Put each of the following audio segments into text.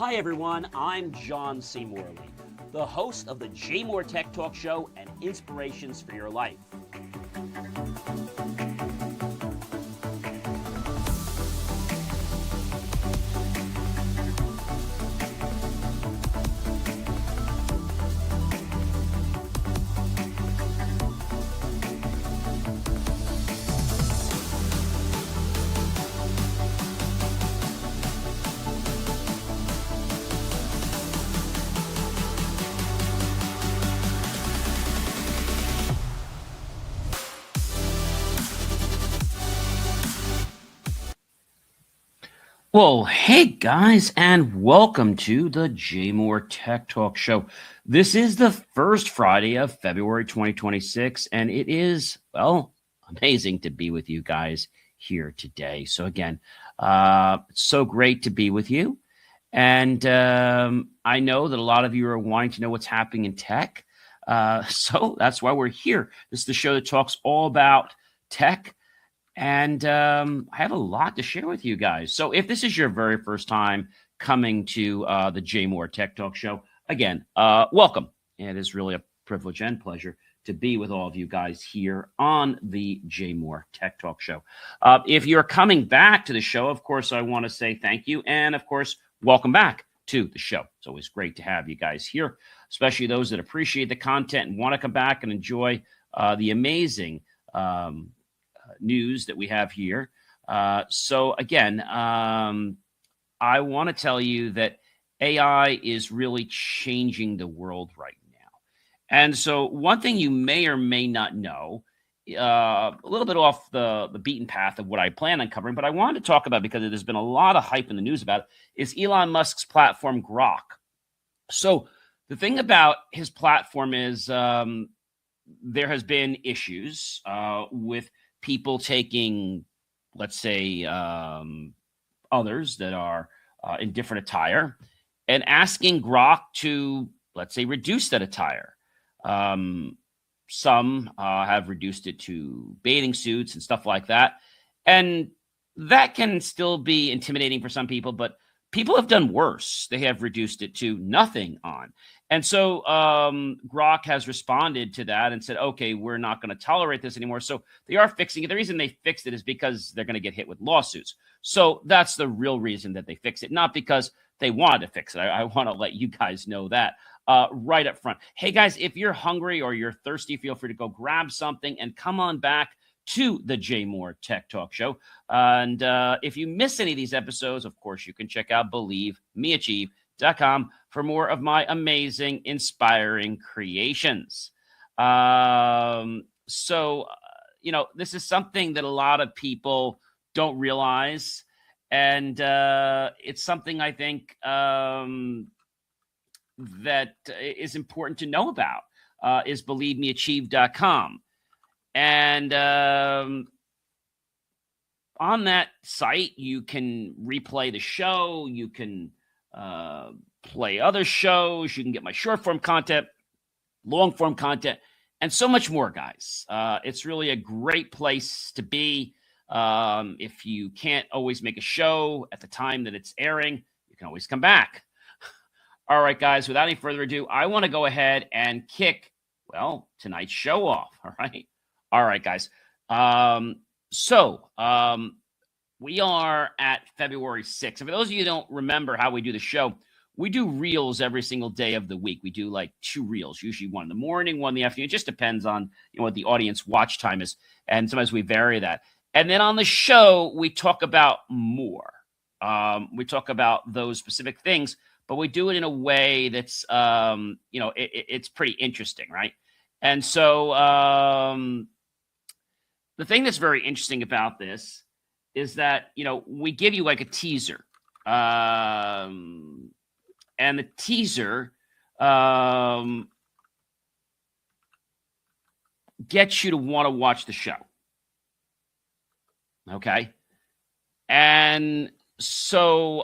Hi everyone, I'm John C. Morley, the host of the JMOR Tech Talk Show and Inspirations for Your Life. Well, hey guys, and welcome to the JMOR Tech Talk Show. This is the first Friday of February 2026, and it is, well, amazing to be with you guys here today. So again, it's so great to be with you. And I know that a lot of you are wanting to know what's happening in tech. So that's why we're here. This is the show that talks all about tech. And I have a lot to share with you guys. So if this is your very first time coming to the JMOR Tech Talk Show, again, welcome. It is really a privilege and pleasure to be with all of you guys here on the JMOR Tech Talk Show. If you're coming back to the show, of course, I want to say thank you. And of course, welcome back to the show. It's always great to have you guys here, especially those that appreciate the content and want to come back and enjoy the amazing news that we have here. So again, I want to tell you that AI is really changing the world right now. And so one thing you may or may not know, a little bit off the beaten path of what I plan on covering, but I wanted to talk about because there's been a lot of hype in the news about it, is Elon Musk's platform Grok. So the thing about his platform is there has been issues with people taking, let's say, others that are in different attire and asking Grok to, let's say, reduce that attire. Some have reduced it to bathing suits and stuff like that. And that can still be intimidating for some people, but people have done worse. They have reduced it to nothing on. And so Grok has responded to that and said, okay, we're not going to tolerate this anymore. So they are fixing it. The reason they fixed it is because they're going to get hit with lawsuits. So that's the real reason that they fix it, not because they wanted to fix it. I want to let you guys know that right up front. Hey, guys, if you're hungry or you're thirsty, feel free to go grab something and come on back to the JMOR Tech Talk Show. And if you miss any of these episodes, of course, you can check out BelieveMeAchieve.com for more of my amazing, inspiring creations. So, this is something that a lot of people don't realize. And it's something I think that is important to know about, is BelieveMeAchieve.com. And on that site, you can replay the show. You can play other shows. You can get my short form content, long form content, and so much more, guys. It's really a great place to be. If you can't always make a show at the time that it's airing, you can always come back. All right, guys, without any further ado, I want to go ahead and kick, tonight's show off. All right, guys. We are at February 6th. And for those of you who don't remember how we do the show, we do reels every single day of the week. We do like 2 reels, usually one in the morning, one in the afternoon. It just depends on what the audience watch time is. And sometimes we vary that. And then on the show, we talk about more. We talk about those specific things, but we do it in a way that's, it's pretty interesting, right? And so the thing that's very interesting about this is that, we give you like a teaser. And the teaser gets you to want to watch the show. Okay. And so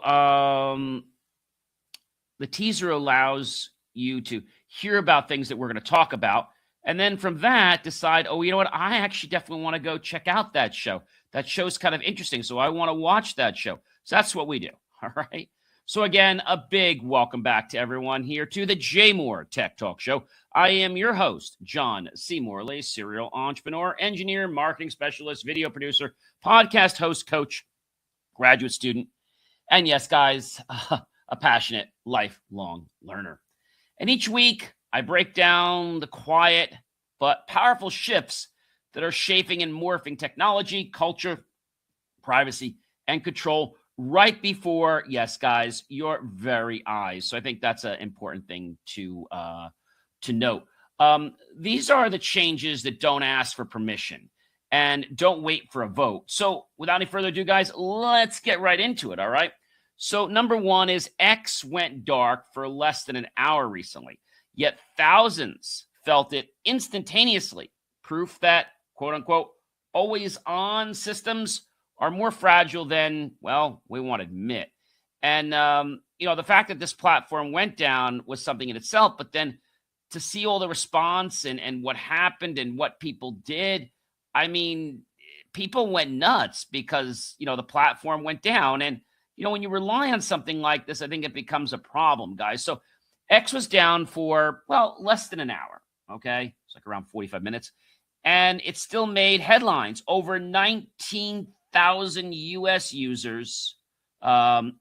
the teaser allows you to hear about things that we're going to talk about. And then from that, decide, oh, you know what? I actually definitely want to go check out that show. That show's kind of interesting, so I want to watch that show. So that's what we do. All right. So again, a big welcome back to everyone here to the JMOR Tech Talk Show. I am your host, John C. Morley, serial entrepreneur, engineer, marketing specialist, video producer, podcast host, coach, graduate student, and yes, guys, a passionate lifelong learner. And each week, I break down the quiet but powerful shifts that are shaping and morphing technology, culture, privacy, and control right before, yes, guys, your very eyes. So I think that's an important thing to note. These are the changes that don't ask for permission and don't wait for a vote. So without any further ado, guys, let's get right into it, all right? So number one is X went dark for less than an hour recently, yet thousands felt it instantaneously. Proof that, quote unquote, always on systems are more fragile than, well, we want to admit. And, the fact that this platform went down was something in itself, but then to see all the response and what happened and what people did, I mean, people went nuts because, the platform went down. And, when you rely on something like this, I think it becomes a problem, guys. So X was down for, well, less than an hour, okay? It's like around 45 minutes. And it still made headlines. Over 19,000 U.S. users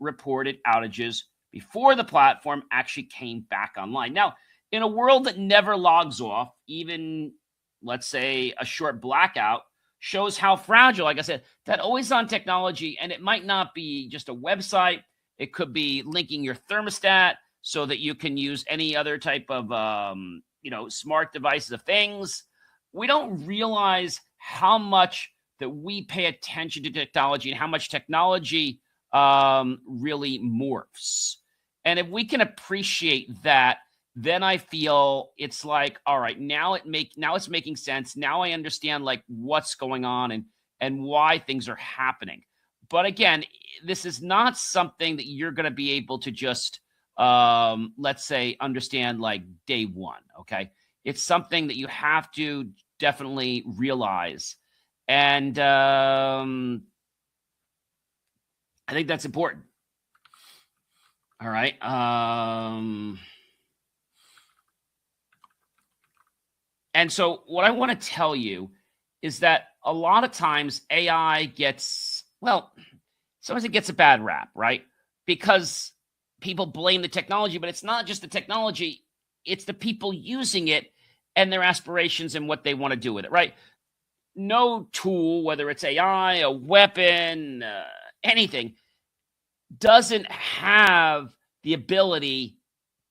reported outages before the platform actually came back online. Now, in a world that never logs off, even, let's say, a short blackout shows how fragile, like I said, that always-on technology, and it might not be just a website. It could be linking your thermostat so that you can use any other type of, smart devices of things. We don't realize how much that we pay attention to technology and how much technology really morphs. And if we can appreciate that, then I feel it's like, all right, now it's making sense. Now I understand like what's going on and why things are happening. But again, this is not something that you're going to be able to just, let's say, understand like day one. Okay. It's something that you have to definitely realize. And I think that's important. All right. And so what I want to tell you is that a lot of times AI gets, well, sometimes it gets a bad rap, right? Because people blame the technology, but it's not just the technology. It's the people using it and their aspirations and what they want to do with it, right? No tool, whether it's AI, a weapon, anything, doesn't have the ability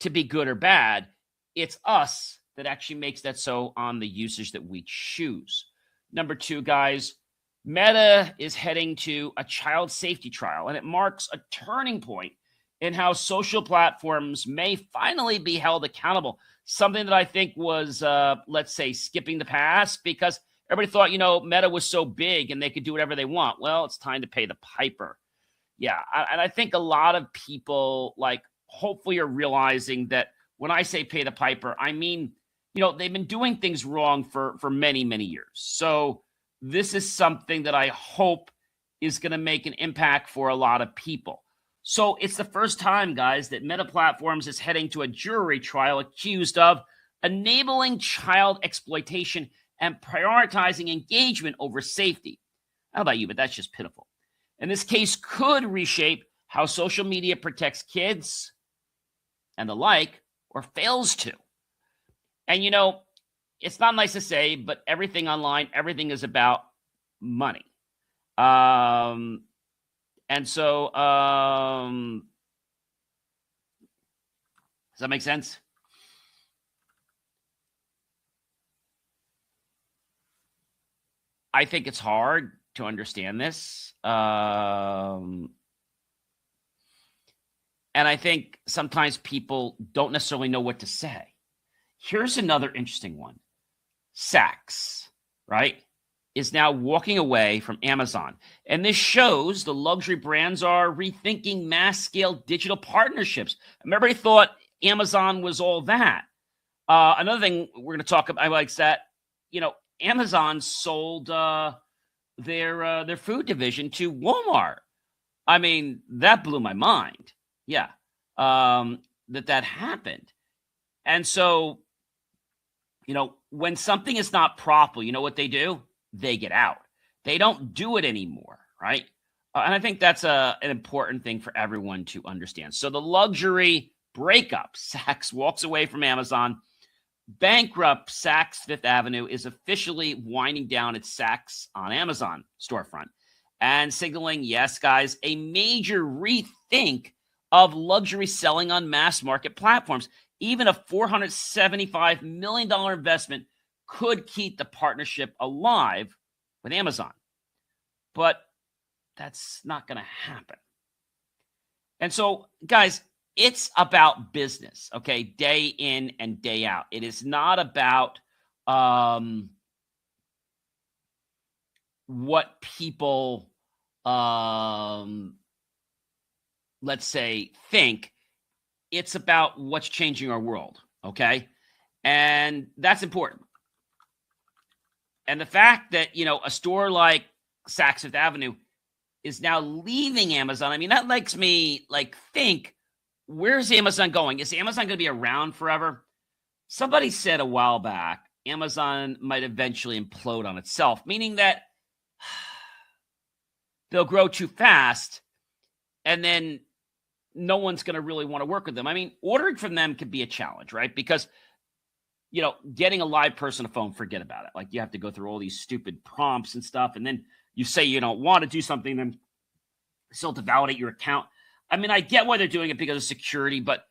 to be good or bad. It's us that actually makes that so on the usage that we choose. Number two, guys, Meta is heading to a child safety trial, and it marks a turning point in how social platforms may finally be held accountable. Something that I think was, let's say, skipping the past, because everybody thought, Meta was so big and they could do whatever they want. Well, it's time to pay the piper. Yeah, and I think a lot of people, hopefully are realizing that when I say pay the piper, I mean, they've been doing things wrong for many, many years. So this is something that I hope is going to make an impact for a lot of people. So it's the first time, guys, that Meta Platforms is heading to a jury trial accused of enabling child exploitation and prioritizing engagement over safety. How about you? But that's just pitiful. And this case could reshape how social media protects kids and the like, or fails to. And, it's not nice to say, but everything online, everything is about money. And so, does that make sense? I think it's hard to understand this. And I think sometimes people don't necessarily know what to say. Here's another interesting one. Saks, right, is now walking away from Amazon. And this shows the luxury brands are rethinking mass-scale digital partnerships. Remember, they thought Amazon was all that. Another thing we're going to talk about, like that, Amazon sold their food division to Walmart. I mean, that blew my mind. Yeah. That happened. And so, when something is not profitable, you know what they do? They get out. They don't do it anymore, right? And I think that's an important thing for everyone to understand. So the luxury breakup, Saks walks away from Amazon. Bankrupt Saks Fifth Avenue is officially winding down its Saks on Amazon storefront and signaling, yes, guys, a major rethink of luxury selling on mass market platforms. Even a $475 million investment could keep the partnership alive with Amazon. But that's not going to happen. And so, guys, it's about business, okay? Day in and day out. It is not about what people, let's say, think. It's about what's changing our world, okay? And that's important. And the fact that, a store like Saks Fifth Avenue is now leaving Amazon, I mean, that makes me think, where's Amazon going? Is Amazon going to be around forever? Somebody said a while back, Amazon might eventually implode on itself, meaning that they'll grow too fast and then no one's going to really want to work with them. I mean, ordering from them could be a challenge, right? Because, getting a live person on a phone, forget about it. Like, you have to go through all these stupid prompts and stuff, and then you say you don't want to do something, then still to validate your account. I mean, I get why they're doing it because of security, but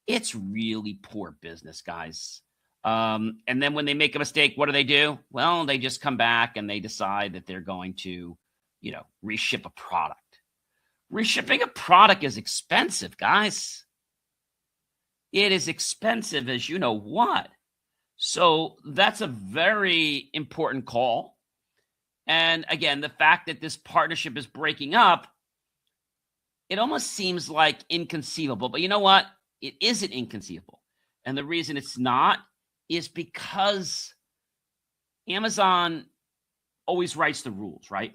it's really poor business, guys. And then when they make a mistake, what do? Well, they just come back and they decide that they're going to, reship a product. Reshipping a product is expensive, guys. It is expensive as you know what. So that's a very important call. And again, the fact that this partnership is breaking up, it almost seems like inconceivable. But you know what? It isn't inconceivable. And the reason it's not is because Amazon always writes the rules, right?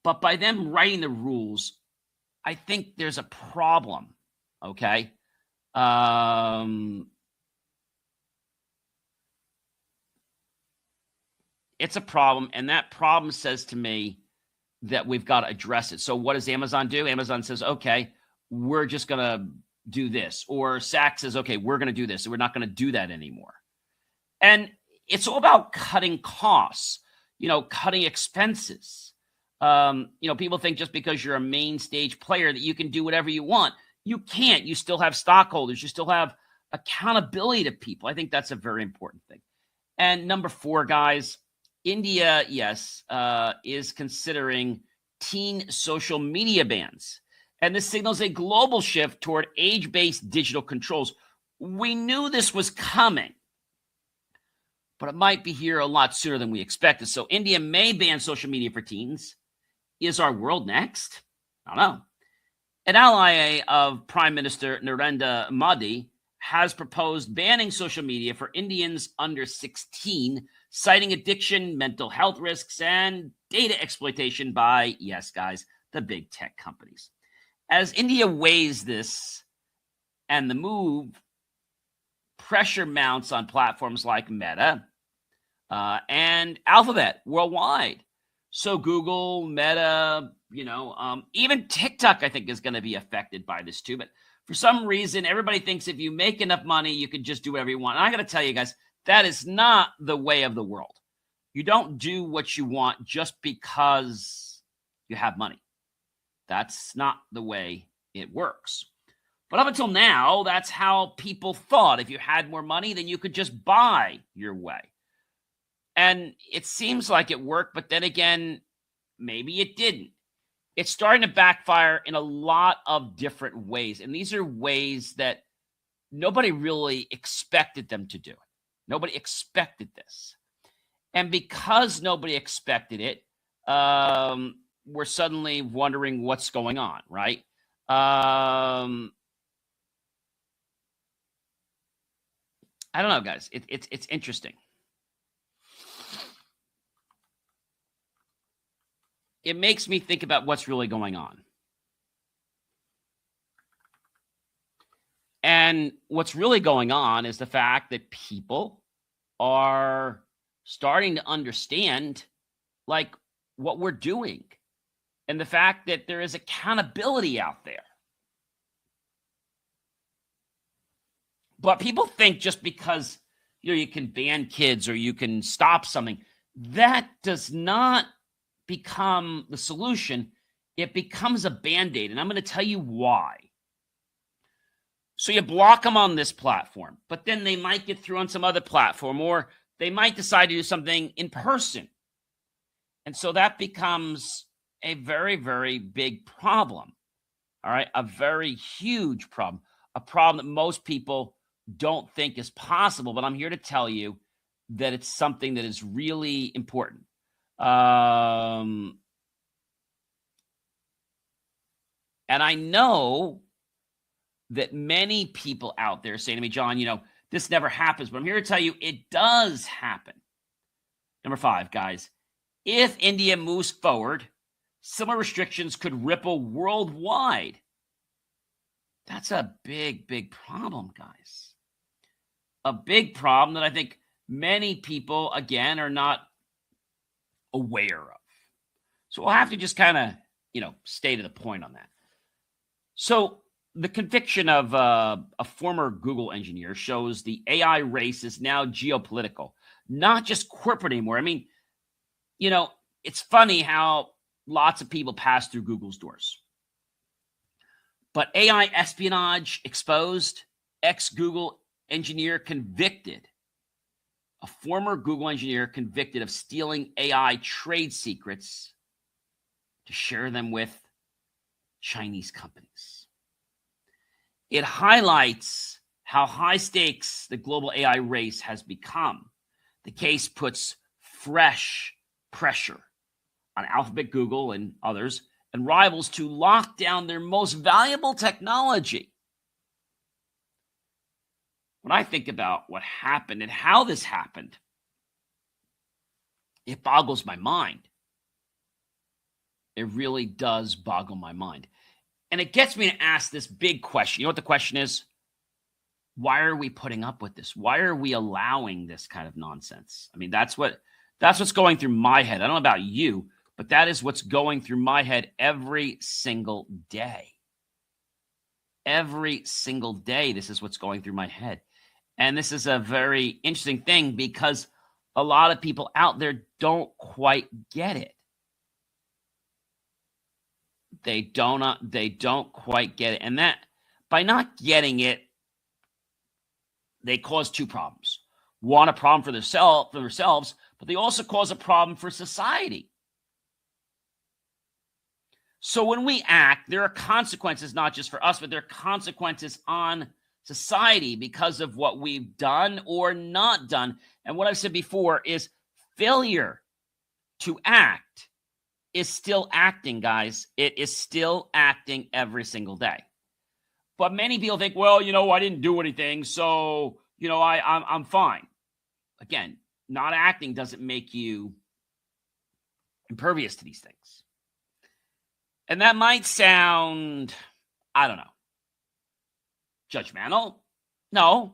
But by them writing the rules, I think there's a problem, okay? It's a problem, and that problem says to me that we've got to address it. So what does Amazon do? Amazon says, okay, we're just going to do this. Or Saks says, okay, we're going to do this. So we're not going to do that anymore. And it's all about cutting costs, cutting expenses. People think just because you're a main stage player that you can do whatever you want. You can't. You still have stockholders. You still have accountability to people. I think that's a very important thing. And number 4, guys, India, yes, is considering teen social media bans. And this signals a global shift toward age-based digital controls. We knew this was coming, but it might be here a lot sooner than we expected. So India may ban social media for teens. Is our world next? I don't know. An ally of Prime Minister Narendra Modi has proposed banning social media for Indians under 16, citing addiction, mental health risks, and data exploitation by, yes, guys, the big tech companies. As India weighs this and the move, pressure mounts on platforms like Meta and Alphabet worldwide. So Google, Meta, even TikTok, I think, is going to be affected by this too. But for some reason, everybody thinks if you make enough money, you can just do whatever you want. And I got to tell you guys, that is not the way of the world. You don't do what you want just because you have money. That's not the way it works. But up until now, that's how people thought. If you had more money, then you could just buy your way. And it seems like it worked, but then again, maybe it didn't. It's starting to backfire in a lot of different ways. And these are ways that nobody really expected them to do it. Nobody expected this. And because nobody expected it, we're suddenly wondering what's going on, right? I don't know, guys. It's interesting. It makes me think about what's really going on. And what's really going on is the fact that people are starting to understand like what we're doing and the fact that there is accountability out there. But people think just because you can ban kids or you can stop something, that does not become the solution. It becomes a band-aid, and I'm going to tell you why. So you block them on this platform, but then they might get through on some other platform, or they might decide to do something in person. And so that becomes a very, very big problem. All right, a very huge problem, a problem that most people don't think is possible, but I'm here to tell you that it's something that is really important. And I know that many people out there saying to me, John, this never happens, but I'm here to tell you it does happen. Number 5, guys, if India moves forward, similar restrictions could ripple worldwide. That's a big, big problem, guys. A big problem that I think many people, again, are not aware of. So we'll have to just kind of, stay to the point on that. So the conviction of a former Google engineer shows the AI race is now geopolitical, not just corporate anymore. I mean, it's funny how lots of people pass through Google's doors. But AI espionage exposed, ex-Google engineer convicted, a former Google engineer convicted of stealing AI trade secrets to share them with Chinese companies. It highlights how high stakes the global AI race has become. The case puts fresh pressure on Alphabet, Google, and others, and rivals to lock down their most valuable technology. When I think about what happened and how this happened, it boggles my mind. It really does boggle my mind. And it gets me to ask this big question. You know what the question is? Why are we putting up with this? Why are we allowing this kind of nonsense? I mean, that's what's going through my head. I don't know about you, but that is what's going through my head every single day. Every single day, this is what's going through my head. And this is a very interesting thing because a lot of people out there don't quite get it. They don't quite get it. And that by not getting it, they cause 2 problems. One, a problem for themselves, but they also cause a problem for society. So when we act, there are consequences not just for us, but there are consequences on society because of what we've done or not done. And what I've said before is failure to act is still acting, guys. It is still acting every single day. But many people think, well, I didn't do anything, so, I'm fine. Again, not acting doesn't make you impervious to these things. And that might sound, I don't know, judgmental. No.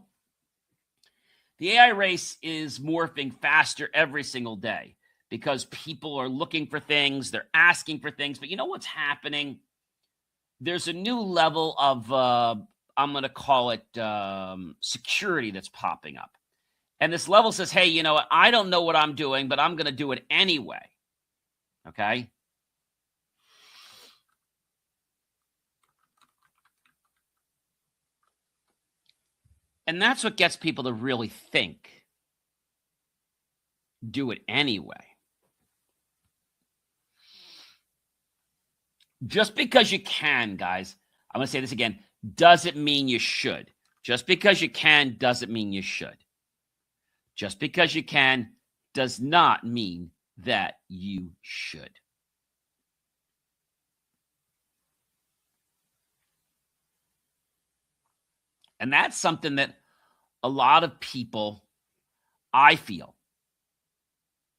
The AI race is morphing faster every single day because people are looking for things, they're asking for things. But you know what's happening? There's a new level of, I'm going to call it security that's popping up. And this level says, hey, you know what? I don't know what I'm doing, but I'm going to do it anyway. Okay? And that's what gets people to really think. Do it anyway. Just because you can, guys, I'm going to say this again, doesn't mean you should. Just because you can doesn't mean you should. Just because you can does not mean that you should. And that's something that a lot of people, I feel,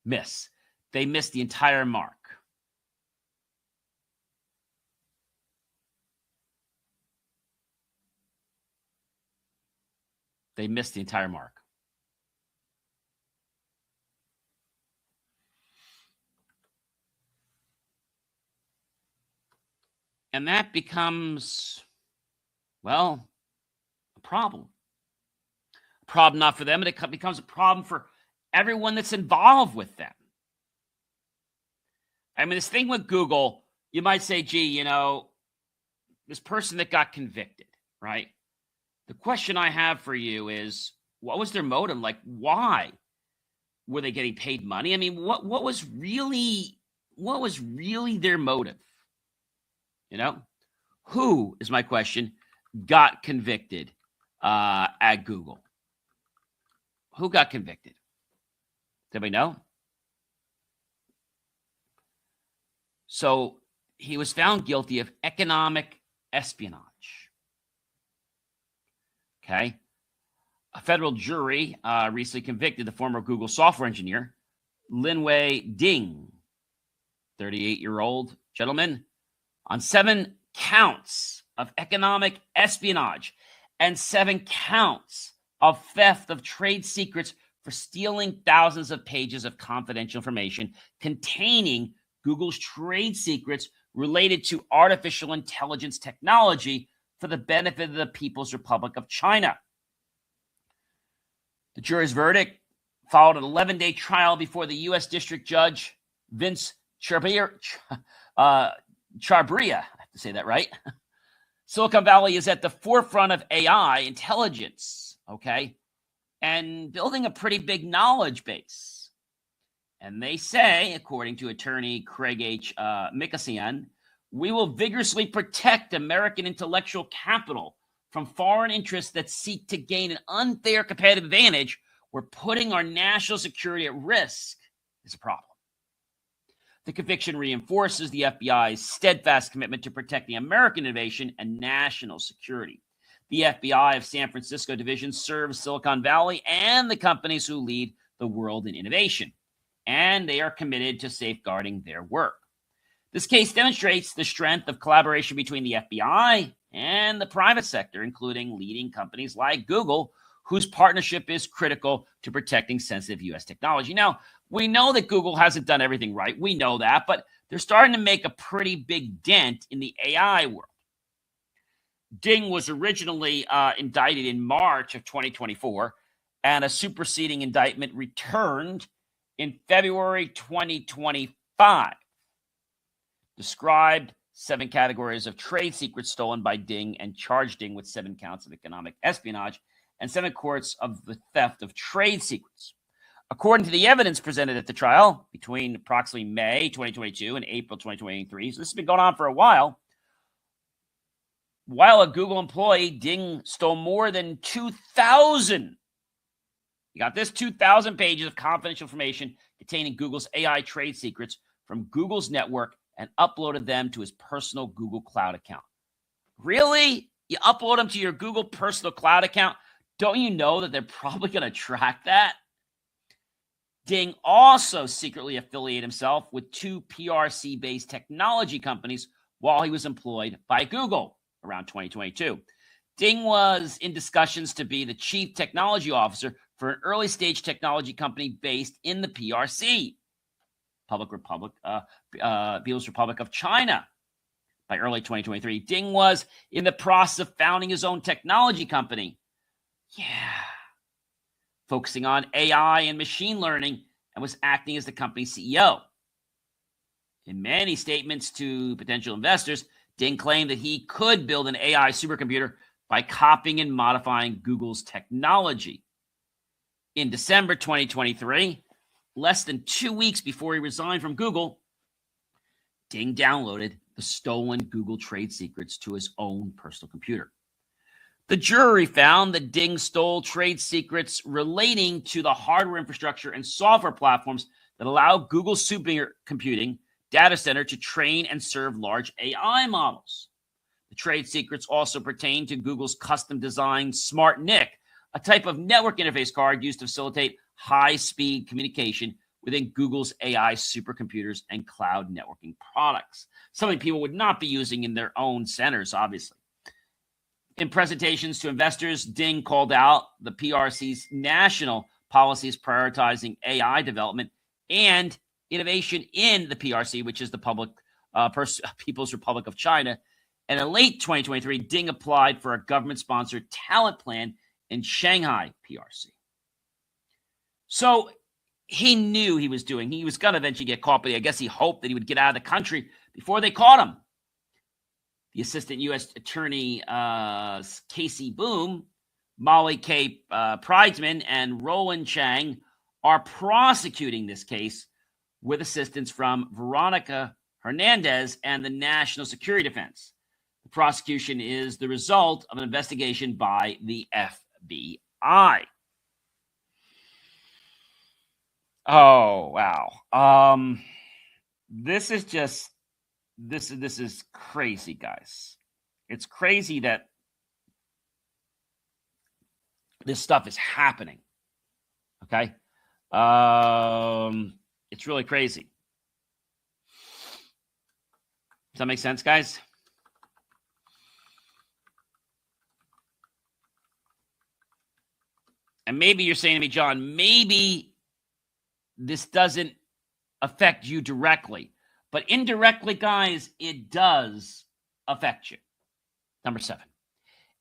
miss. They miss the entire mark. They missed the entire mark. And that becomes, well, a problem. A problem not for them, but it becomes a problem for everyone that's involved with them. I mean, this thing with Google, you might say, gee, you know, this person that got convicted, right? The question I have for you is, what was their motive? Like, why were they getting paid money? I mean, what was really their motive? You know, who, is my question, got convicted at Google? Who got convicted? Does anybody know? So he was found guilty of economic espionage. Okay. A federal jury recently convicted the former Google software engineer, Linwei Ding, 38-year-old gentleman, on 7 counts of economic espionage and 7 counts of theft of trade secrets for stealing thousands of pages of confidential information containing Google's trade secrets related to artificial intelligence technology for the benefit of the People's Republic of China. The jury's verdict followed an 11-day trial before the U.S. District Judge Vince Charbria. I have to say that right. Silicon Valley is at the forefront of AI intelligence, okay, and building a pretty big knowledge base. And they say, according to attorney Craig H. Mikasian, we will vigorously protect American intellectual capital from foreign interests that seek to gain an unfair competitive advantage where putting our national security at risk is a problem. The conviction reinforces the FBI's steadfast commitment to protecting American innovation and national security. The FBI of San Francisco division serves Silicon Valley and the companies who lead the world in innovation, and they are committed to safeguarding their work. This case demonstrates the strength of collaboration between the FBI and the private sector, including leading companies like Google, whose partnership is critical to protecting sensitive U.S. technology. Now, we know that Google hasn't done everything right. We know that, but they're starting to make a pretty big dent in the AI world. Ding was originally indicted in March of 2024, and a superseding indictment returned in February 2025. Described 7 categories of trade secrets stolen by Ding and charged Ding with 7 counts of economic espionage and 7 counts of the theft of trade secrets. According to the evidence presented at the trial between approximately May 2022 and April 2023, so this has been going on for a while a Google employee, Ding stole more than 2,000. You got this? 2,000 pages of confidential information containing Google's AI trade secrets from Google's network and uploaded them to his personal Google Cloud account. Really? You upload them to your Google personal cloud account? Don't you know that they're probably going to track that? Ding also secretly affiliated himself with 2 PRC-based technology companies while he was employed by Google around 2022. Ding was in discussions to be the chief technology officer for an early-stage technology company based in the PRC, People's Republic of China. By early 2023, Ding was in the process of founding his own technology company. Focusing on AI and machine learning, and was acting as the company's CEO. In many statements to potential investors, Ding claimed that he could build an AI supercomputer by copying and modifying Google's technology. In December 2023, less than 2 weeks before he resigned from Google, Ding downloaded the stolen Google trade secrets to his own personal computer. The jury found that Ding stole trade secrets relating to the hardware infrastructure and software platforms that allow Google's supercomputing data center to train and serve large AI models. The trade secrets also pertain to Google's custom-designed SmartNIC, a type of network interface card used to facilitate high-speed communication within Google's AI supercomputers and cloud networking products. Something people would not be using in their own centers, obviously. In presentations to investors, Ding called out the PRC's national policies prioritizing AI development and innovation in the PRC, which is the People's Republic of China. And in late 2023, Ding applied for a government-sponsored talent plan in Shanghai PRC. So he knew he was going to eventually get caught, but I guess he hoped that he would get out of the country before they caught him. The assistant U.S. attorney, Casey Boom, Molly K. Pridesman, and Roland Chang are prosecuting this case with assistance from Veronica Hernandez and the National Security Defense. The prosecution is the result of an investigation by the FBI. Oh, wow. This is crazy, guys. It's crazy that this stuff is happening. Okay? It's really crazy. Does that make sense, guys? And maybe you're saying to me, John, maybe this doesn't affect you directly. But indirectly, guys, it does affect you. Number 7.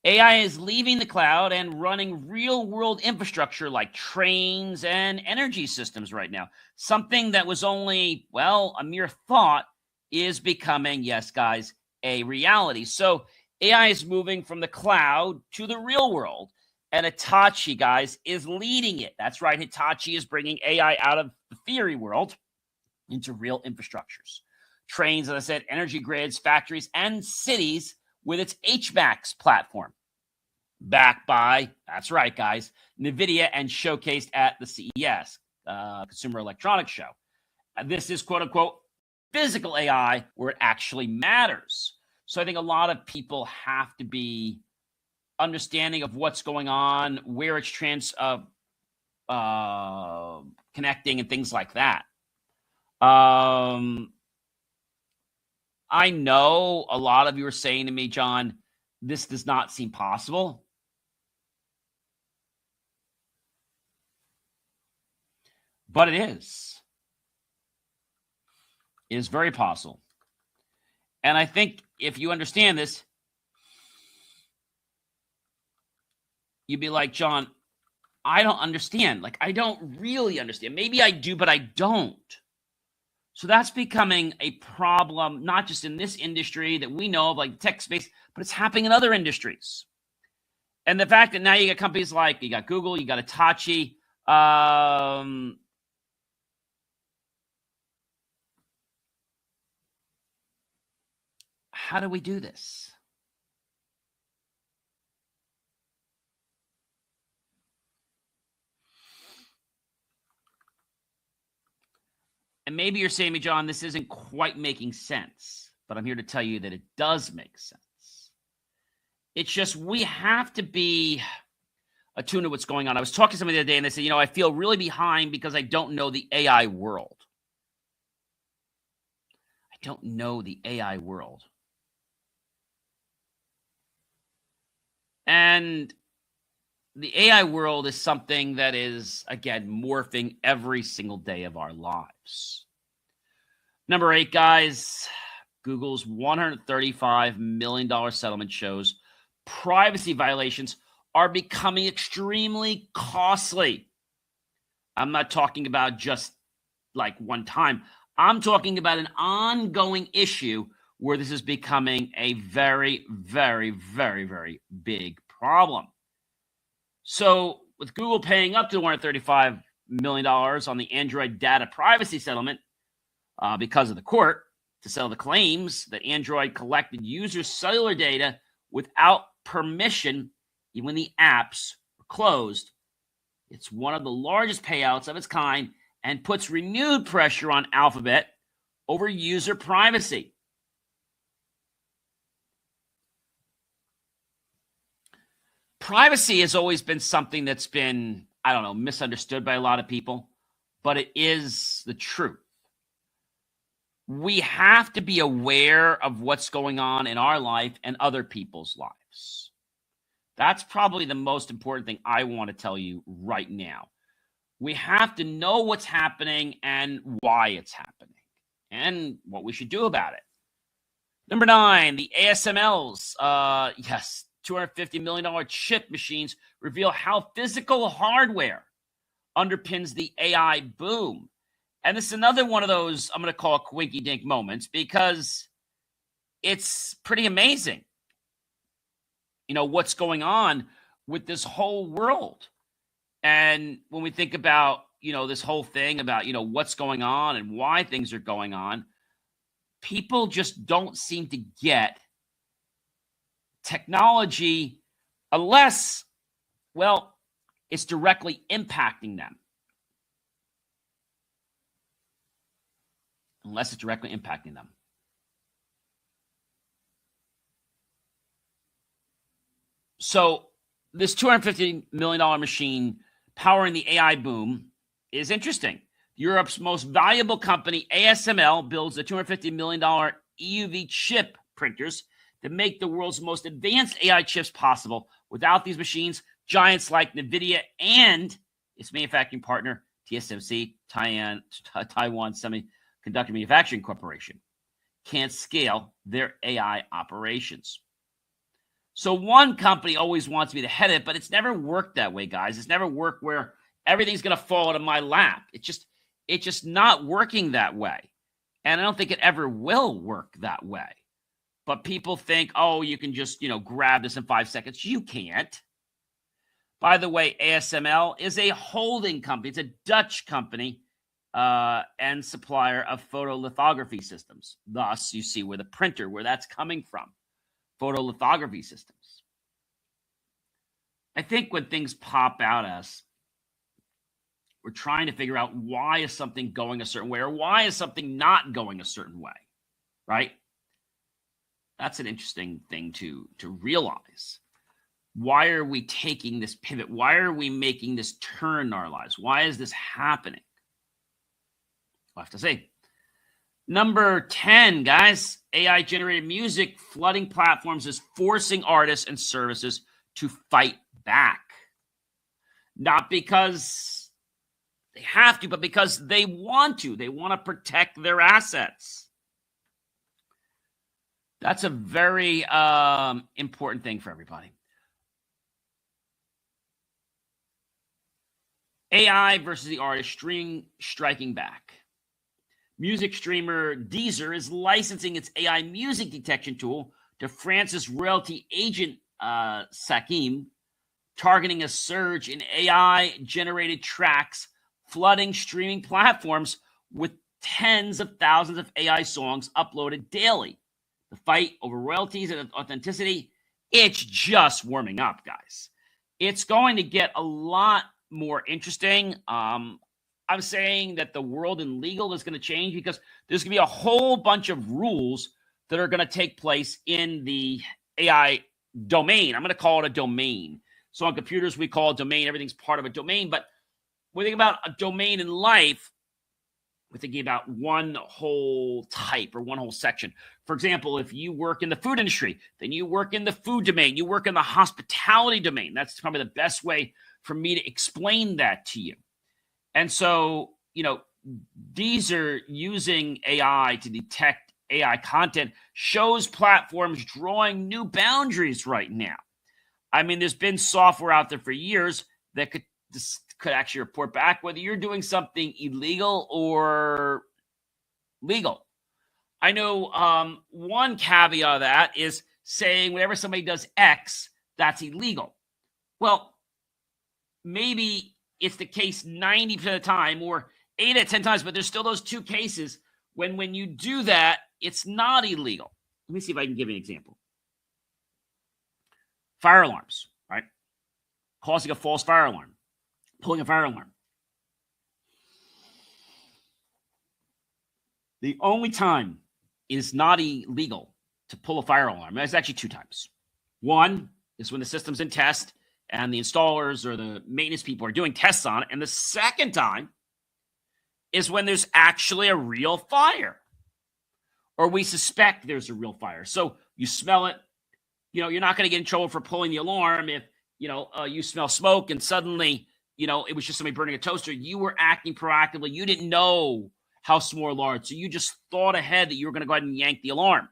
AI is leaving the cloud and running real-world infrastructure like trains and energy systems right now. Something that was only, a mere thought is becoming, yes, guys, a reality. So AI is moving from the cloud to the real world. And Hitachi, guys, is leading it. That's right. Hitachi is bringing AI out of the theory world into real infrastructures. Trains, as I said, energy grids, factories, and cities with its HVACs platform. Backed by, that's right, guys, NVIDIA and showcased at the CES, Consumer Electronics Show. This is, quote unquote, physical AI where it actually matters. So I think a lot of people have to be understanding of what's going on, where it's connecting and things like that. I know a lot of you are saying to me, John, this does not seem possible. But it is. It is very possible. And I think if you understand this, you'd be like, John, I don't understand. I don't really understand. Maybe I do, but I don't. So that's becoming a problem, not just in this industry that we know of, like the tech space, but it's happening in other industries. And the fact that now you got companies like, you got Google, you got Hitachi. How do we do this? And maybe you're saying to me, John, this isn't quite making sense, but I'm here to tell you that it does make sense. It's just we have to be attuned to what's going on. I was talking to somebody the other day, and they said, I feel really behind because I don't know the AI world. I don't know the AI world. And the AI world is something that is, again, morphing every single day of our lives. Number 8, guys, Google's $135 million settlement shows privacy violations are becoming extremely costly. I'm not talking about just like one time. I'm talking about an ongoing issue where this is becoming a very, very, very, very big problem. So with Google paying up to $135 million on the Android data privacy settlement because of the court to settle the claims that Android collected users' cellular data without permission, even when the apps were closed, it's one of the largest payouts of its kind and puts renewed pressure on Alphabet over user privacy. Privacy has always been something that's been, misunderstood by a lot of people, but it is the truth. We have to be aware of what's going on in our life and other people's lives. That's probably the most important thing I want to tell you right now. We have to know what's happening and why it's happening and what we should do about it. Number 9, the ASMLs. Yes, $250 million chip machines reveal how physical hardware underpins the AI boom. And this is another one of those I'm going to call quinky-dink moments because it's pretty amazing, what's going on with this whole world. And when we think about, this whole thing about, what's going on and why things are going on, people just don't seem to get technology unless, well, it's directly impacting them. Unless it's directly impacting them. So this $250 million machine powering the AI boom is interesting. Europe's most valuable company, ASML, builds the $250 million EUV chip printers that make the world's most advanced AI chips possible. Without these machines, giants like NVIDIA and its manufacturing partner, TSMC, Taiwan Semiconductor Manufacturing Corporation, can't scale their AI operations. So one company always wants to be the head of it, but it's never worked that way, guys. It's never worked where everything's going to fall into my lap. It's just not working that way. And I don't think it ever will work that way. But people think, oh, you can just, grab this in 5 seconds. You can't. By the way, ASML is a holding company. It's a Dutch company and supplier of photolithography systems. Thus, you see where that's coming from. Photolithography systems. I think when things pop out at us, we're trying to figure out why is something going a certain way or why is something not going a certain way, right? That's an interesting thing to realize. Why are we taking this pivot? Why are we making this turn in our lives? Why is this happening? We'll have to see. Number 10, guys, AI-generated music flooding platforms is forcing artists and services to fight back. Not because they have to, but because they want to. They want to protect their assets. That's a very important thing for everybody. AI versus the artist striking back. Music streamer Deezer is licensing its AI music detection tool to France's royalty agent Sakim, targeting a surge in AI-generated tracks flooding streaming platforms with tens of thousands of AI songs uploaded daily. The fight over royalties and authenticity, it's just warming up, guys. It's going to get a lot more interesting. I'm saying that the world in legal is going to change because there's going to be a whole bunch of rules that are going to take place in the AI domain. I'm going to call it a domain. So on computers, we call it domain. Everything's part of a domain. But when we think about a domain in life, we're thinking about one whole type or one whole section. For example, if you work in the food industry, then you work in the food domain. You work in the hospitality domain. That's probably the best way for me to explain that to you. And so, Deezer using AI to detect AI content shows platforms drawing new boundaries right now. I mean, there's been software out there for years that could actually report back whether you're doing something illegal or legal. I know one caveat of that is saying whenever somebody does X, that's illegal. Well, maybe it's the case 90% of the time or 8 out of 10 times, but there's still those two cases when you do that, it's not illegal. Let me see if I can give you an example. Fire alarms, right? Causing a false fire alarm, pulling a fire alarm. The only time it's not illegal to pull a fire alarm, there's actually 2 times. One is when the system's in test and the installers or the maintenance people are doing tests on it. And the second time is when there's actually a real fire or we suspect there's a real fire. So you smell it. You're not going to get in trouble for pulling the alarm you smell smoke and suddenly, it was just somebody burning a toaster. You were acting proactively. You didn't know how small or large. So you just thought ahead that you were going to go ahead and yank the alarm.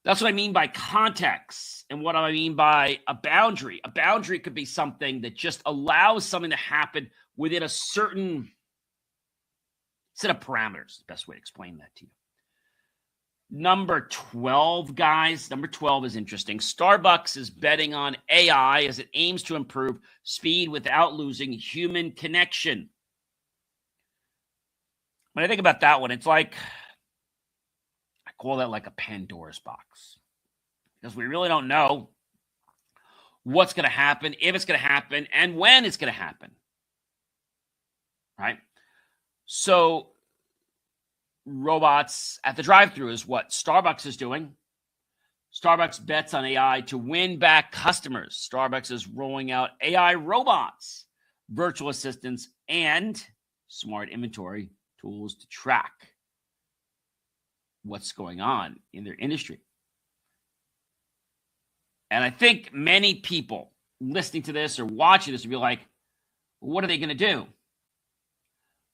That's what I mean by context and what I mean by a boundary. A boundary could be something that just allows something to happen within a certain set of parameters. The best way to explain that to you. Number 12, guys. Number 12 is interesting. Starbucks is betting on AI as it aims to improve speed without losing human connection. When I think about that one, it's like, I call that like a Pandora's box. Because we really don't know what's going to happen, if it's going to happen, and when it's going to happen. Right? So, robots at the drive-thru is what Starbucks is doing. Starbucks bets on AI to win back customers. Starbucks is rolling out AI robots, virtual assistants, and smart inventory tools to track what's going on in their industry. And I think many people listening to this or watching this will be like, what are they going to do?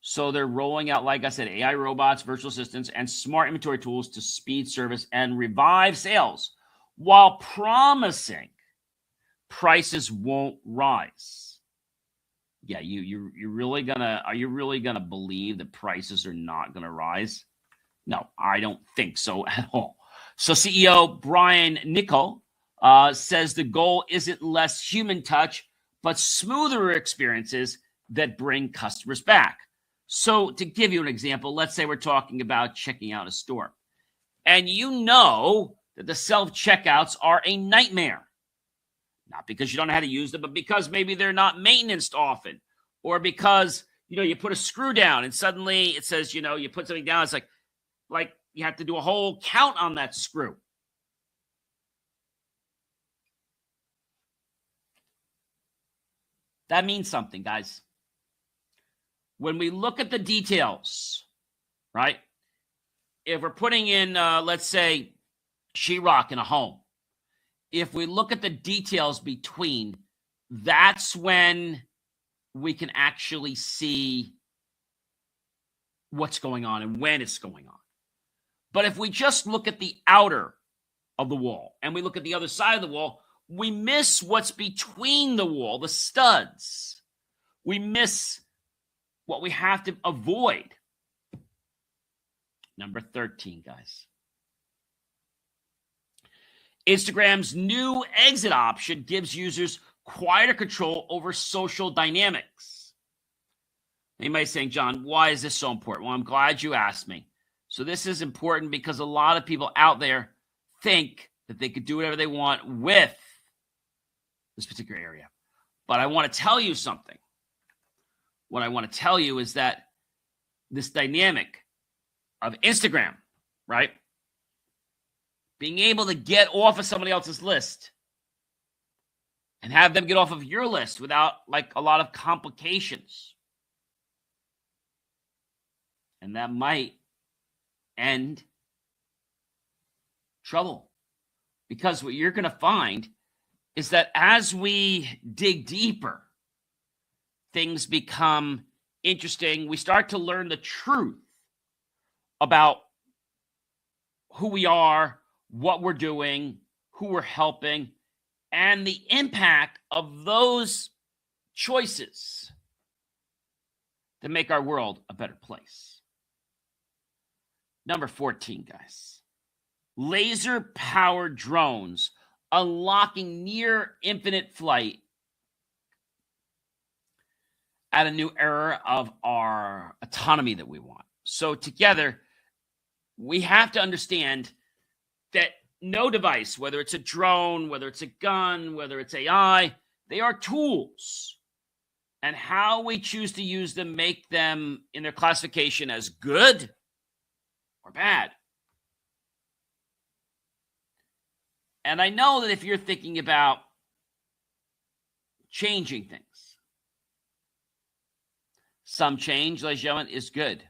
So they're rolling out, like I said, AI robots, virtual assistants, and smart inventory tools to speed service and revive sales while promising prices won't rise. Yeah, you're really are you really gonna believe that prices are not gonna rise? No, I don't think so at all. So CEO Brian Niccol says the goal isn't less human touch, but smoother experiences that bring customers back. So to give you an example, let's say we're talking about checking out a store. And you know that the self-checkouts are a nightmare. Not because you don't know how to use them, but because maybe they're not maintained often. Or because, you put a screw down and suddenly it says, you put something down. It's like you have to do a whole count on that screw. That means something, guys. When we look at the details, right? If we're putting in, let's say, sheetrock in a home, if we look at the details between, that's when we can actually see what's going on and when it's going on. But if we just look at the outer of the wall and we look at the other side of the wall, we miss what's between the wall, the studs. We miss what we have to avoid. Number 13, guys. Instagram's new exit option gives users quieter control over social dynamics. Anybody saying, John, why is this so important? Well, I'm glad you asked me. So this is important because a lot of people out there think that they could do whatever they want with this particular area. But I want to tell you something. What I want to tell you is that this dynamic of Instagram, right? Being able to get off of somebody else's list and have them get off of your list without a lot of complications. And that might end trouble. Because what you're going to find is that as we dig deeper, things become interesting. We start to learn the truth about who we are, what we're doing, who we're helping, and the impact of those choices to make our world a better place. Number 14, guys. Laser-powered drones unlocking near infinite flight at a new era of our autonomy that we want. So together, we have to understand that no device, whether it's a drone, whether it's a gun, whether it's AI, they are tools. And how we choose to use them make them in their classification as good or bad. And I know that if you're thinking about changing things, some change, ladies and gentlemen, is good.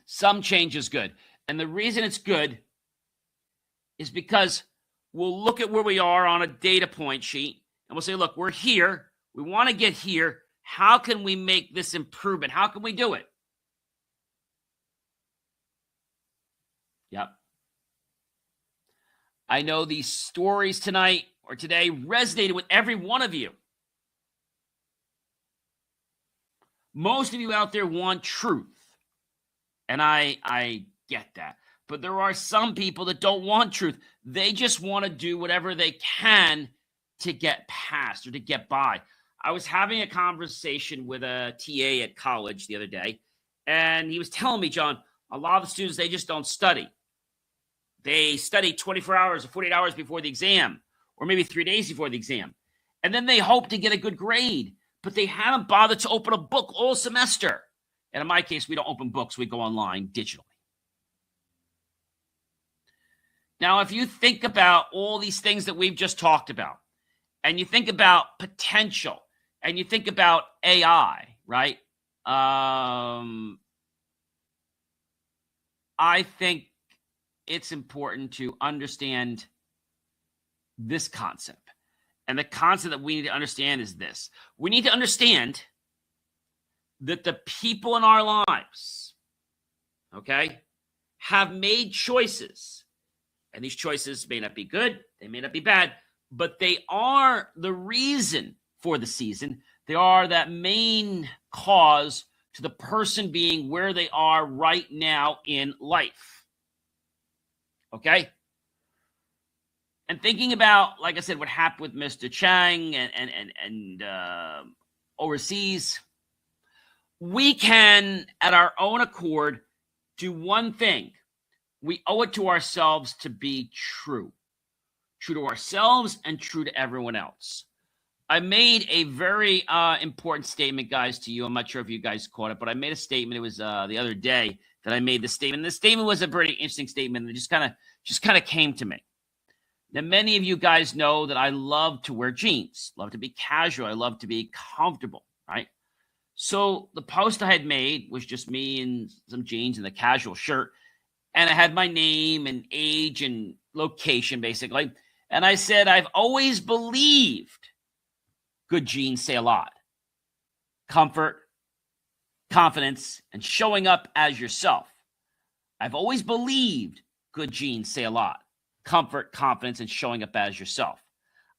Some change is good. And the reason it's good is because we'll look at where we are on a data point sheet, and we'll say, look, we're here. We want to get here. How can we make this improvement? How can we do it? Yep. I know these stories tonight or today resonated with every one of you. Most of you out there want truth, and I get that. But there are some people that don't want truth. They just want to do whatever they can to get past or to get by. I was having a conversation with a TA at college the other day, and he was telling me, John, a lot of the students, they just don't study. They study 24 hours or 48 hours before the exam, or maybe 3 days before the exam. And then they hope to get a good grade, but they haven't bothered to open a book all semester. And in my case, we don't open books. We go online digitally. Now, if you think about all these things that we've just talked about, and you think about potential, and you think about AI, right? I think it's important to understand this concept. And the concept that we need to understand is this. We need to understand that the people in our lives, okay, have made choices. And these choices may not be good, they may not be bad, but they are the reason for the season. They are that main cause to the person being where they are right now in life. Okay? And thinking about, like I said, what happened with Mr. Chang and overseas, we can, at our own accord, do one thing. We owe it to ourselves to be true. True to ourselves and true to everyone else. I made a very important statement, guys, to you. I'm not sure if you guys caught it, but I made a statement. It was the other day that I made the statement. This statement was a very interesting statement. It just kind of came to me. Now, many of you guys know that I love to wear jeans, love to be casual. I love to be comfortable, right? So the post I had made was just me in some jeans and a casual shirt. And I had my name and age and location, basically. And I said, I've always believed good jeans say a lot. Comfort, confidence, and showing up as yourself. I've always believed good jeans say a lot. Comfort, confidence, and showing up as yourself.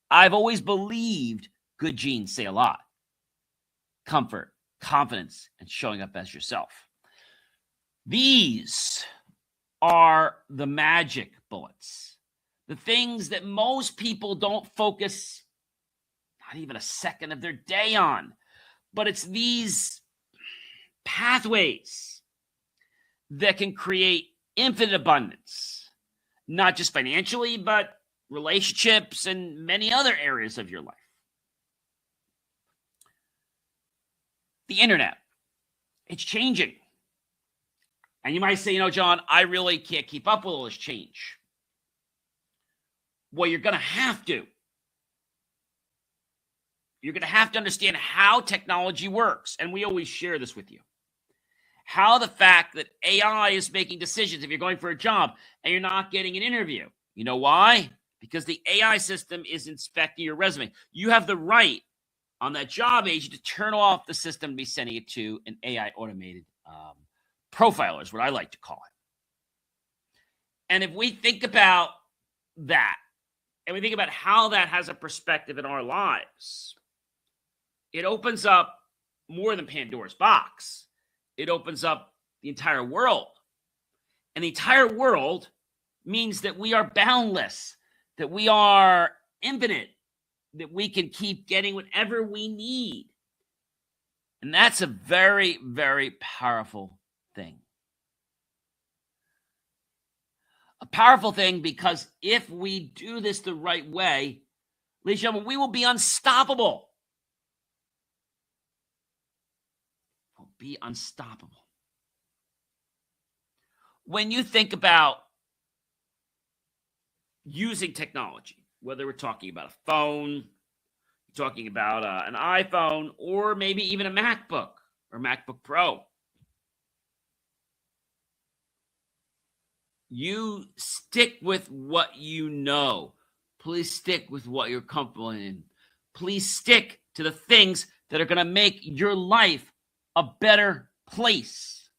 I've always believed good jeans say a lot. Comfort, confidence, and showing up as yourself. These are the magic bullets. The things that most people don't focus not even a second of their day on. But it's these pathways that can create infinite abundance, not just financially, but relationships and many other areas of your life. The internet, it's changing. And you might say, John, I really can't keep up with all this change. Well, you're going to have to. You're going to have to understand how technology works. And we always share this with you. How the fact that AI is making decisions if you're going for a job and you're not getting an interview. You know why? Because the AI system is inspecting your resume. You have the right on that job agent to turn off the system and be sending it to an AI automated profiler is what I like to call it. And if we think about that, and we think about how that has a perspective in our lives, it opens up more than Pandora's box. It opens up the entire world. And the entire world means that we are boundless, that we are infinite, that we can keep getting whatever we need. And that's a very, very powerful thing. A powerful thing because if we do this the right way, ladies and gentlemen, we will be unstoppable. We'll be unstoppable. When you think about using technology, whether we're talking about a phone, talking about an iPhone, or maybe even a MacBook or MacBook Pro, you stick with what you know. Please stick with what you're comfortable in. Please stick to the things that are going to make your life a better place.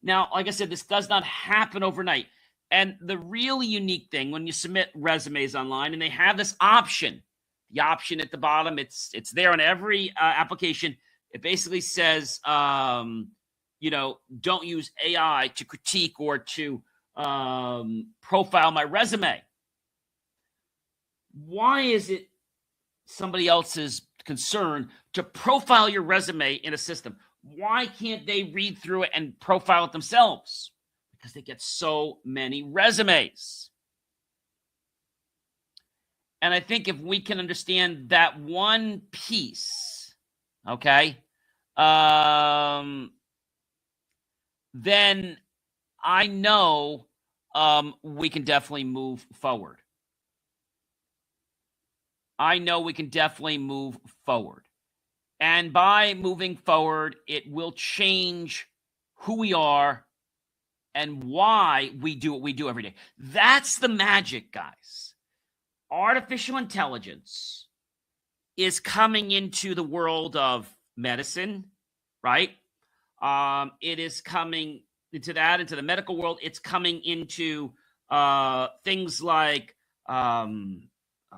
Now, like I said, this does not happen overnight. And the really unique thing when you submit resumes online, and they have this option, the option at the bottom, it's there on every application. It basically says, don't use AI to critique or to profile my resume. Why is it somebody else's concern to profile your resume in a system? Why can't they read through it and profile it themselves? Because they get so many resumes. And I think if we can understand that one piece, okay, then I know we can definitely move forward. I know we can definitely move forward. And by moving forward, it will change who we are and why we do what we do every day. That's the magic, guys. Artificial intelligence is coming into the world of medicine, right? It is coming into that, into the medical world. It's coming into things like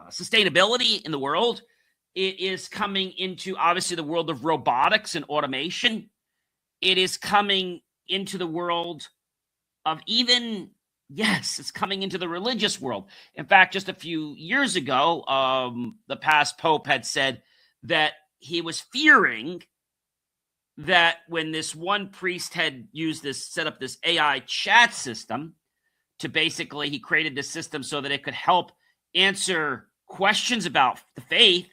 sustainability in the world. It is coming into, obviously, the world of robotics and automation. It is coming into the world of it's coming into the religious world. In fact, just a few years ago, the past pope had said that he was fearing that when this one priest had set up this AI chat system to basically, he created this system so that it could help answer questions about the faith,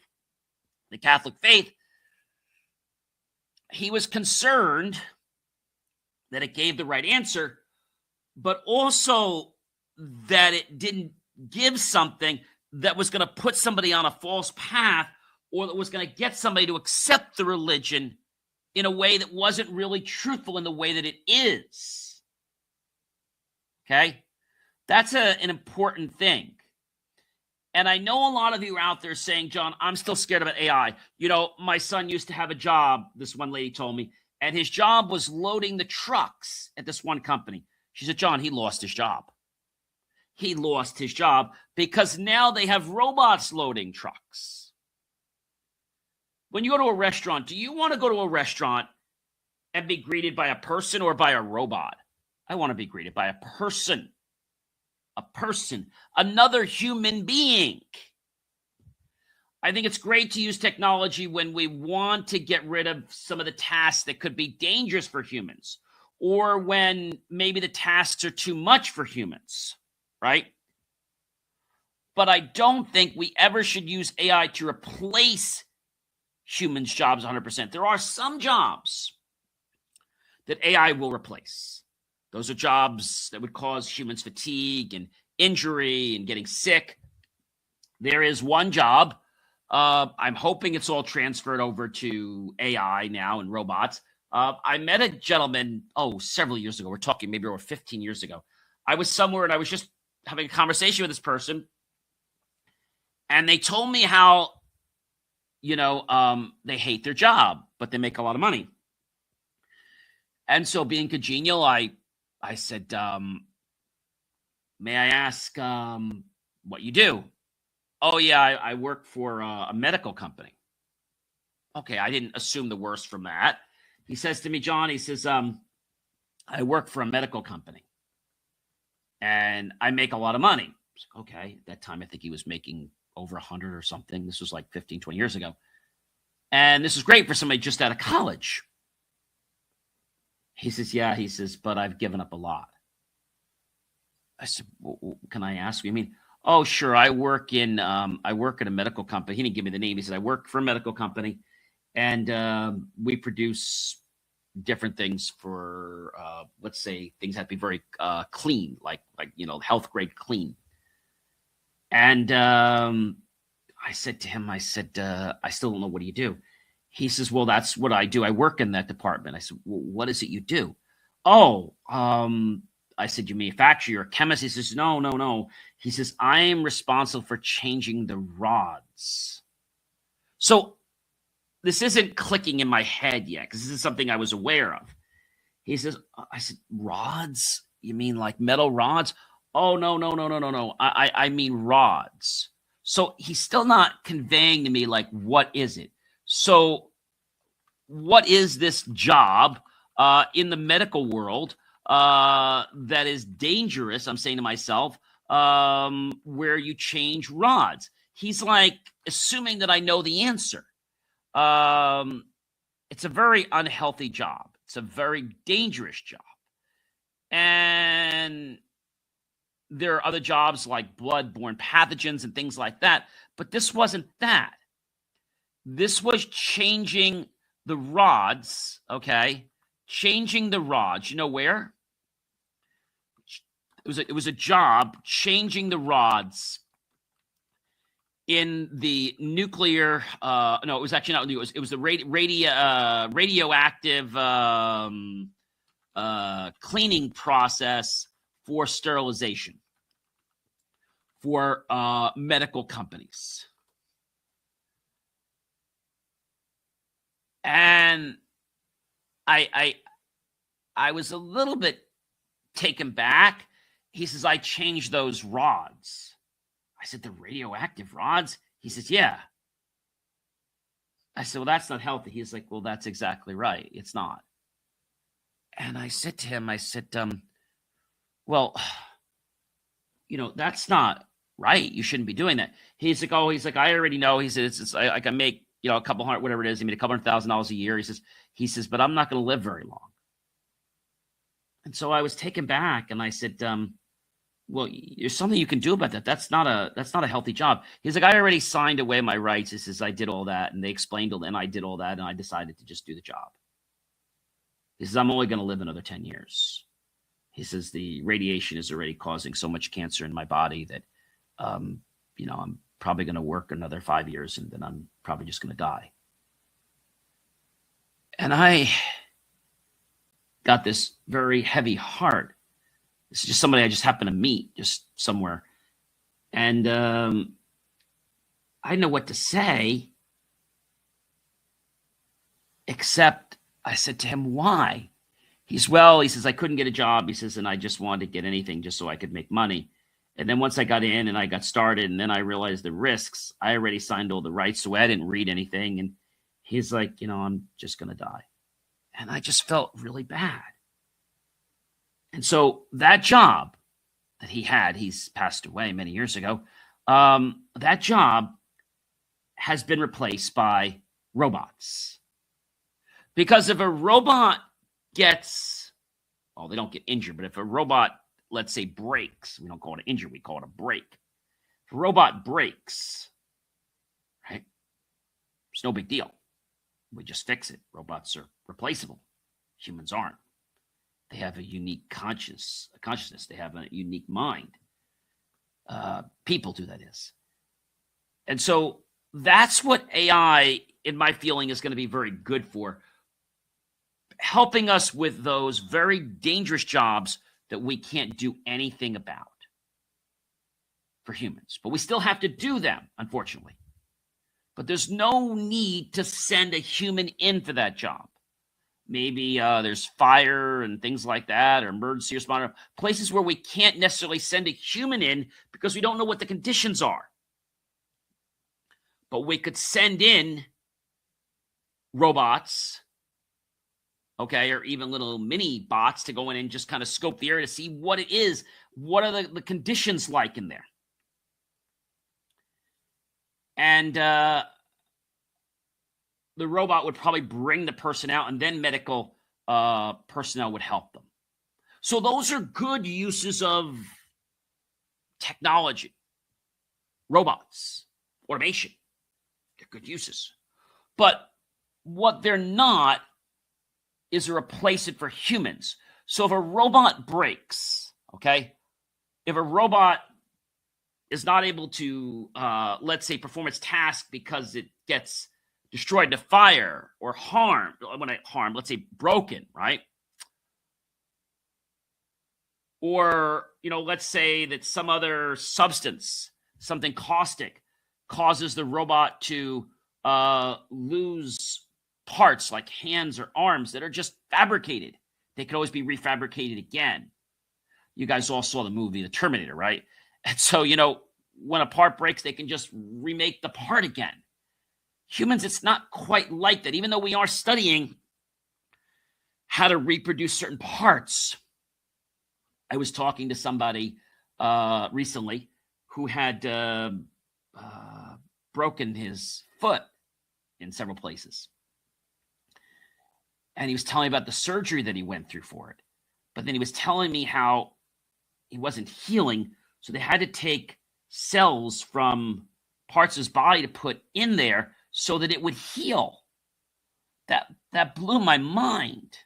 the Catholic faith. He was concerned that it gave the right answer, but also that it didn't give something that was going to put somebody on a false path, or that was going to get somebody to accept the religion in a way that wasn't really truthful in the way that it is. Okay? That's an important thing. And I know a lot of you are out there saying, John, I'm still scared about AI. My son used to have a job, this one lady told me, and his job was loading the trucks at this one company. She said, John, he lost his job. He lost his job because now they have robots loading trucks. When you go to a restaurant, do you want to go to a restaurant and be greeted by a person or by a robot? I want to be greeted by a person. A person, another human being. I think it's great to use technology when we want to get rid of some of the tasks that could be dangerous for humans, or when maybe the tasks are too much for humans, right? But I don't think we ever should use AI to replace humans' jobs 100%. There are some jobs that AI will replace. Those are jobs that would cause humans fatigue and injury and getting sick. There is one job. I'm hoping it's all transferred over to AI now and robots. I met a gentleman, several years ago. We're talking maybe over 15 years ago. I was somewhere and I was just having a conversation with this person. And they told me how, they hate their job, but they make a lot of money. And so being congenial, I said, may I ask what you do? Oh, yeah, I work for a medical company. Okay, I didn't assume the worst from that. He says to me, John, he says, I work for a medical company and I make a lot of money. I was like, okay, at that time, I think he was making over 100 or something. This was like 15, 20 years ago. And this is great for somebody just out of college. He says, yeah, he says, but I've given up a lot. I said, well, can I ask you? I mean, oh, sure. I work at a medical company. He didn't give me the name. He said, I work for a medical company and we produce different things for, let's say things have to be very clean, like, health grade clean. And I said to him, I still don't know, what do you do? He says, well, that's what I do. I work in that department. I said, well, what is it you do? I I said, you manufacture, you're a chemist. He says, no, no, no. He says, I am responsible for changing the rods. So this isn't clicking in my head yet, because this is something I was aware of. He says, I said, rods? You mean like metal rods? Oh, no, no, no, no, no, no. I mean rods. So he's still not conveying to me, like, what is it? So what is this job in the medical world that is dangerous, I'm saying to myself, where you change rods? He's like assuming that I know the answer. It's a very unhealthy job. It's a very dangerous job. And there are other jobs like blood-borne pathogens and things like that. But this wasn't that. This was changing the rods, okay? Changing the rods. You know where? It was a job changing the rods in the nuclear. No, it was actually not. It was the radioactive cleaning process for sterilization for medical companies. And I was a little bit taken back. He says, I changed those rods. I said, the radioactive rods? He says, yeah. I said, well, that's not healthy. He's like, well, that's exactly right. It's not. And I said to him, I said, well, that's not right. You shouldn't be doing that. He's like, I already know. He says, I can make, a couple hundred, whatever it is. He made $200,000 a year. He says, but I'm not going to live very long. And so I was taken back, and I said, well, there's something you can do about that. That's not a healthy job. He's like, I already signed away my rights. He says, I did all that, and they explained it, and I did all that, and I decided to just do the job. He says, I'm only going to live another 10 years. He says, the radiation is already causing so much cancer in my body that, I'm probably going to work another 5 years, and then I'm probably just going to die. And I got this very heavy heart. This is just somebody I just happened to meet just somewhere. And I didn't know what to say, except I said to him, why? He says, I couldn't get a job. He says, and I just wanted to get anything just so I could make money. And then once I got in and I got started, and then I realized the risks, I already signed all the rights, so I didn't read anything. And he's like, I'm just going to die. And I just felt really bad. And so that job that he had, he's passed away many years ago, that job has been replaced by robots. Because if a robot gets, they don't get injured, but if a robot, let's say, breaks, we don't call it an injury, we call it a break. If a robot breaks, right, it's no big deal. We just fix it. Robots are replaceable. Humans aren't. They have a unique consciousness. They have a unique mind. People do, that is. And so that's what AI, in my feeling, is going to be very good for. Helping us with those very dangerous jobs that we can't do anything about for humans. But we still have to do them, unfortunately. But there's no need to send a human in for that job. Maybe there's fire and things like that, or emergency responder, places where we can't necessarily send a human in because we don't know what the conditions are. But we could send in robots, okay, or even little mini bots to go in and just kind of scope the area to see what it is. What are the conditions like in there? And the robot would probably bring the person out, and then medical personnel would help them. So those are good uses of technology, robots, automation. They're good uses. But what they're not is a replacement for humans. So if a robot breaks, okay, if a robot is not able to, let's say, perform its task because it gets destroyed to fire or harmed, let's say broken, right? Or, let's say that some other substance, something caustic, causes the robot to lose parts like hands or arms that are just fabricated. They could always be refabricated again. You guys all saw the movie The Terminator, right? And so, when a part breaks, they can just remake the part again. Humans, it's not quite like that, even though we are studying how to reproduce certain parts. I was talking to somebody recently who had broken his foot in several places. And he was telling me about the surgery that he went through for it. But then he was telling me how he wasn't healing, so they had to take cells from parts of his body to put in there so that it would heal. That blew my mind.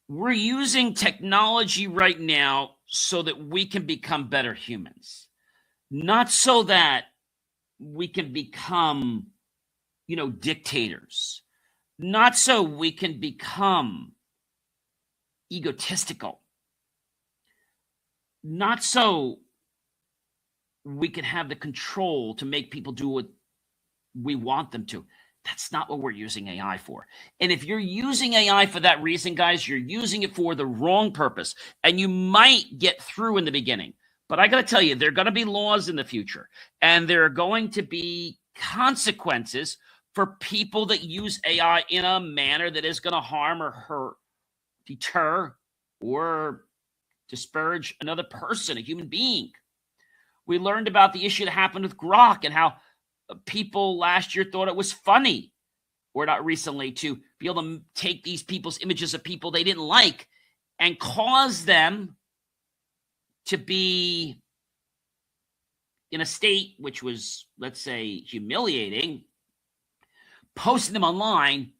We're using technology right now so that we can become better humans, not so that we can become, dictators, not so we can become egotistical, not so we can have the control to make people do what we want them to. That's not what we're using AI for. And if you're using AI for that reason, guys, you're using it for the wrong purpose. And you might get through in the beginning. But I got to tell you, there are going to be laws in the future. And there are going to be consequences for people that use AI in a manner that is going to harm or hurt, deter, or disparage another person, a human being. We learned about the issue that happened with Grok and how people last year thought it was funny, or not recently, to be able to take these people's images of people they didn't like and cause them to be in a state which was, let's say, humiliating, posting them online,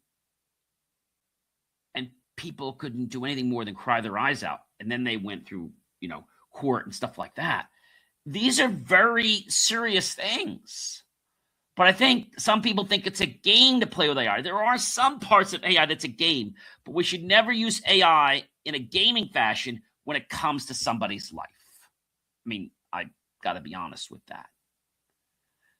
and people couldn't do anything more than cry their eyes out. And then they went through, court and stuff like that. These are very serious things. But I think some people think it's a game to play with AI. There are some parts of AI that's a game, but we should never use AI in a gaming fashion when it comes to somebody's life. I mean, I got to be honest with that.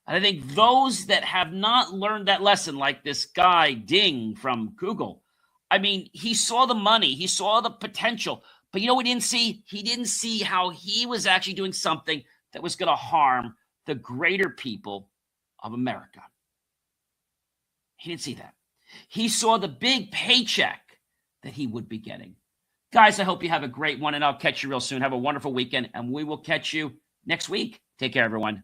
And I think those that have not learned that lesson, like this guy Ding from Google, I mean, he saw the money, he saw the potential, but you know what he didn't see? He didn't see how he was actually doing something that was going to harm the greater people of America. He didn't see that. He saw the big paycheck that he would be getting. Guys, I hope you have a great one, and I'll catch you real soon. Have a wonderful weekend, and we will catch you next week. Take care, everyone.